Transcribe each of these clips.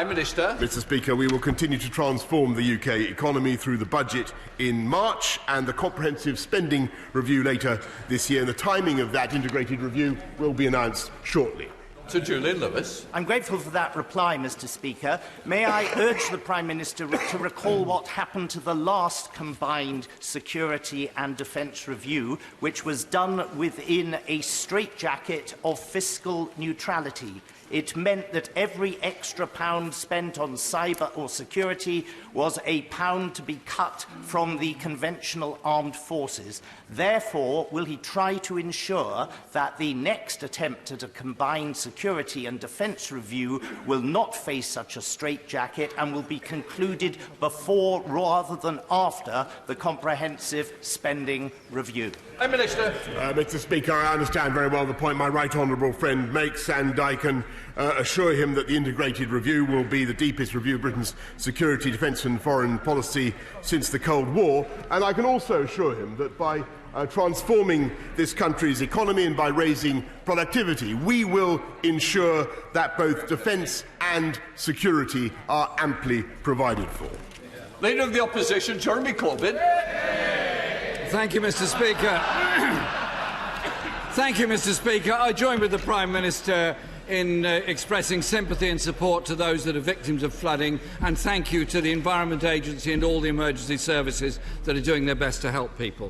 Prime Minister. Mr Speaker, we will continue to transform the UK economy through the budget in March and the comprehensive spending review later this year. And the timing of that integrated review will be announced shortly. To Julian Lewis. I'm grateful for that reply, Mr Speaker. May I urge the Prime Minister to recall what happened to the last combined security and defence review, which was done within a straitjacket of fiscal neutrality. It meant that every extra pound spent on cyber or security was a pound to be cut from the conventional armed forces. Therefore, will he try to ensure that the next attempt at a combined security and defence review will not face such a straitjacket and will be concluded before rather than after the comprehensive spending review? Prime Minister. Mr Speaker, I understand very well the point my right honourable friend makes, and I can assure him that the integrated review will be the deepest review of Britain's security, defence and foreign policy since the Cold War. And I can also assure him that by transforming this country's economy and by raising productivity, we will ensure that both defence and security are amply provided for. Leader of the Opposition, Jeremy Corbyn. Thank you, Mr Speaker. Thank you, Mr Speaker. I join with the Prime Minister in expressing sympathy and support to those that are victims of flooding, and thank you to the Environment Agency and all the emergency services that are doing their best to help people.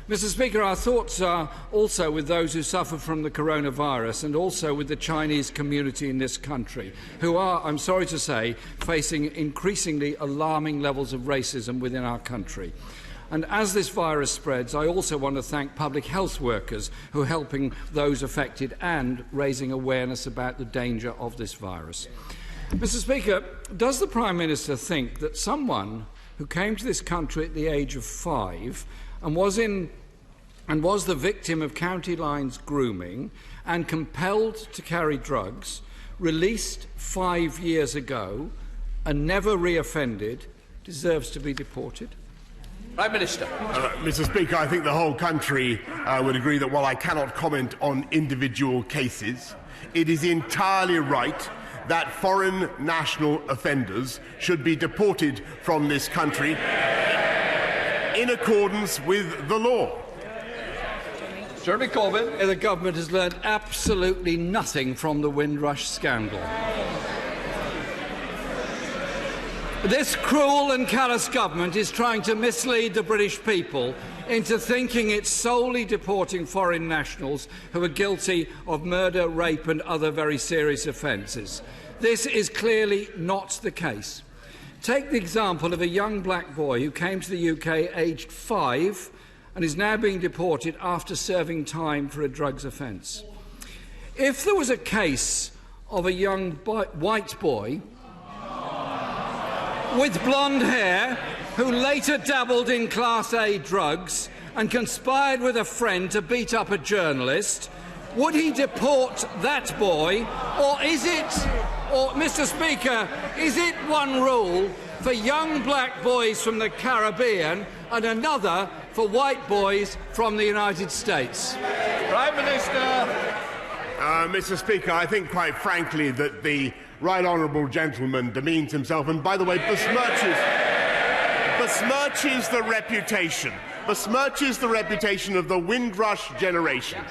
Mr Speaker, our thoughts are also with those who suffer from the coronavirus and also with the Chinese community in this country, who are, I'm sorry to say, facing increasingly alarming levels of racism within our country. And as this virus spreads, I also want to thank public health workers who are helping those affected and raising awareness about the danger of this virus. Mr Speaker, does the Prime Minister think that someone who came to this country at the age of 5 and was the victim of county lines grooming and compelled to carry drugs, released 5 years ago and never reoffended, deserves to be deported? Prime Minister. Mr Speaker, I think the whole country would agree that while I cannot comment on individual cases, it is entirely right that foreign national offenders should be deported from this country in accordance with the law. Jeremy Corbyn. The government has learned absolutely nothing from the Windrush scandal. This cruel and callous government is trying to mislead the British people into thinking it's solely deporting foreign nationals who are guilty of murder, rape and other very serious offences. This is clearly not the case. Take the example of a young black boy who came to the UK aged 5 and is now being deported after serving time for a drugs offence. If there was a case of a young white boy with blonde hair who later dabbled in Class A drugs and conspired with a friend to beat up a journalist, would he deport that boy, or is it, Mr Speaker, is it one rule for young black boys from the Caribbean and another for white boys from the United States? Prime Minister. Mr Speaker, I think quite frankly that the right honourable gentleman demeans himself and, by the way, besmirches the reputation of the Windrush generation,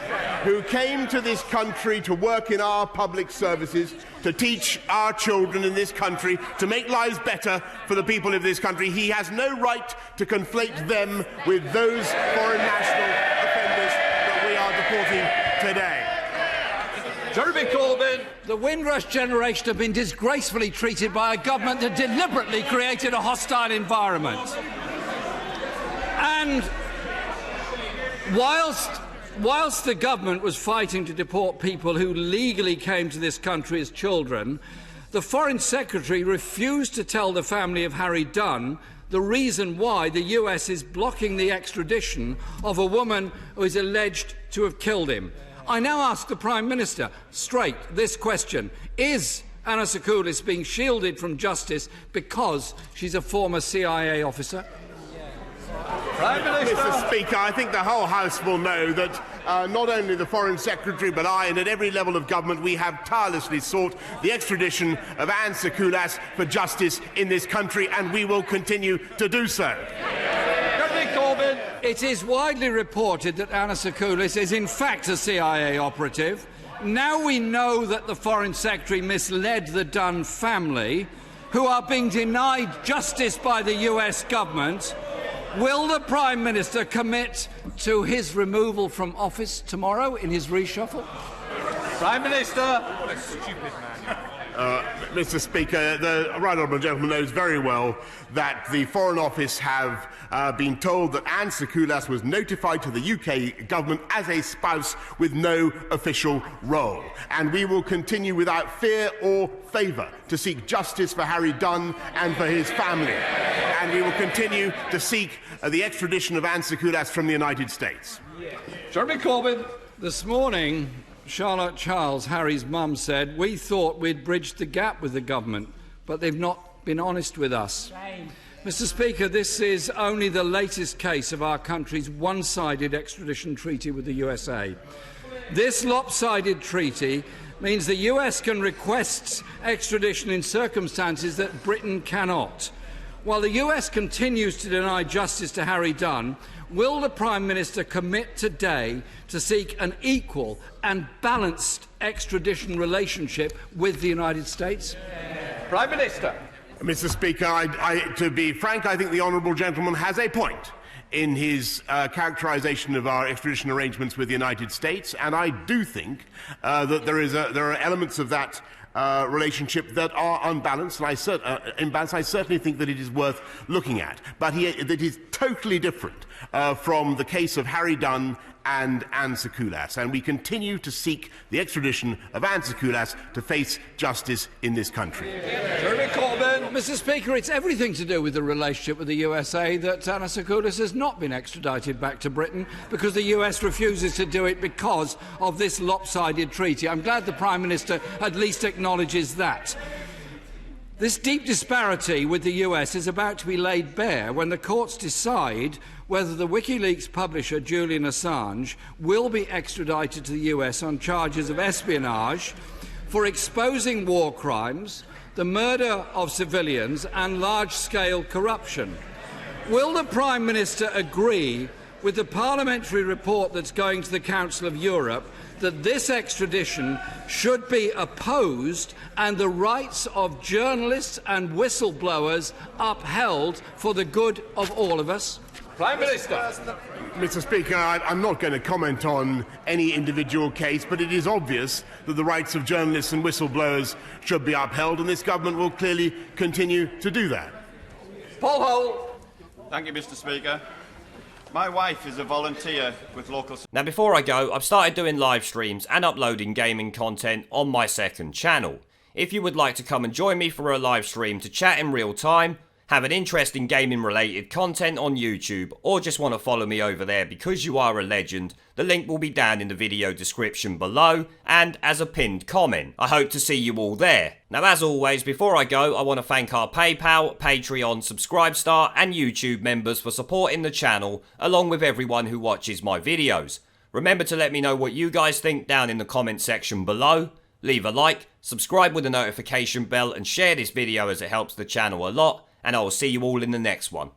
who came to this country to work in our public services, to teach our children in this country, to make lives better for the people of this country. He has no right to conflate them with those foreign national offenders that we are deporting today. Jeremy Corbyn. The Windrush generation have been disgracefully treated by a government that deliberately created a hostile environment. And whilst the government was fighting to deport people who legally came to this country as children, the Foreign Secretary refused to tell the family of Harry Dunn the reason why the US is blocking the extradition of a woman who is alleged to have killed him. I now ask the Prime Minister straight this question. Is Anna Sokoulis being shielded from justice because she's a former CIA officer? Prime Minister. Mr Speaker, I think the whole House will know that not only the Foreign Secretary but I, and at every level of government, we have tirelessly sought the extradition of Anne Secoulas for justice in this country, and we will continue to do so. It is widely reported that Anna Secoulas is in fact a CIA operative. Now we know that the Foreign Secretary misled the Dunn family, who are being denied justice by the US government. Will the Prime Minister commit to his removal from office tomorrow in his reshuffle? Prime Minister. Mr. Speaker, the Right Honourable Gentleman knows very well that the Foreign Office have been told that Anne Secoulas was notified to the UK government as a spouse with no official role. And we will continue without fear or favour to seek justice for Harry Dunn and for his family. And we will continue to seek the extradition of Anne Secoulas from the United States. Jeremy Corbyn. This morning, Charlotte Charles, Harry's mum, said, "We thought we'd bridged the gap with the government, but they've not been honest with us." Mr. Speaker, this is only the latest case of our country's one-sided extradition treaty with the USA. This lopsided treaty means the US can request extradition in circumstances that Britain cannot. While the US continues to deny justice to Harry Dunn, will the Prime Minister commit today to seek an equal and balanced extradition relationship with the United States? Prime Minister. Mr. Speaker, to be frank, I think the Honourable Gentleman has a point in his characterisation of our extradition arrangements with the United States, and I do think that there are elements of that relationship that are unbalanced, and I certainly think that it is worth looking at. But that is totally different from the case of Harry Dunn and Anne Secoulas, and we continue to seek the extradition of Anne Secoulas to face justice in this country. Jeremy Corbyn. Mr. Speaker, it's everything to do with the relationship with the USA that Anna Secoulas has not been extradited back to Britain, because the US refuses to do it because of this lopsided treaty. I'm glad the Prime Minister at least acknowledges that. This deep disparity with the US is about to be laid bare when the courts decide whether the WikiLeaks publisher Julian Assange will be extradited to the US on charges of espionage for exposing war crimes, the murder of civilians and large-scale corruption. Will the Prime Minister agree with the parliamentary report that's going to the Council of Europe that this extradition should be opposed and the rights of journalists and whistleblowers upheld for the good of all of us? Prime Minister. Mr. Speaker, I'm not going to comment on any individual case, but it is obvious that the rights of journalists and whistleblowers should be upheld, and this government will clearly continue to do that. Paul Hull. Thank you, Mr. Speaker. My wife is a volunteer with local... Now, before I go, I've started doing live streams and uploading gaming content on my second channel. If you would like to come and join me for a live stream to chat in real time, have an interesting gaming related content on YouTube, or just want to follow me over there because you are a legend, the link will be down in the video description below and as a pinned comment. I hope to see you all there. Now, as always, before I go, I want to thank our PayPal, Patreon, Subscribestar and YouTube members for supporting the channel, along with everyone who watches my videos. Remember to let me know what you guys think down in the comment section below. Leave a like, subscribe with the notification bell and share this video as it helps the channel a lot. And I will see you all in the next one.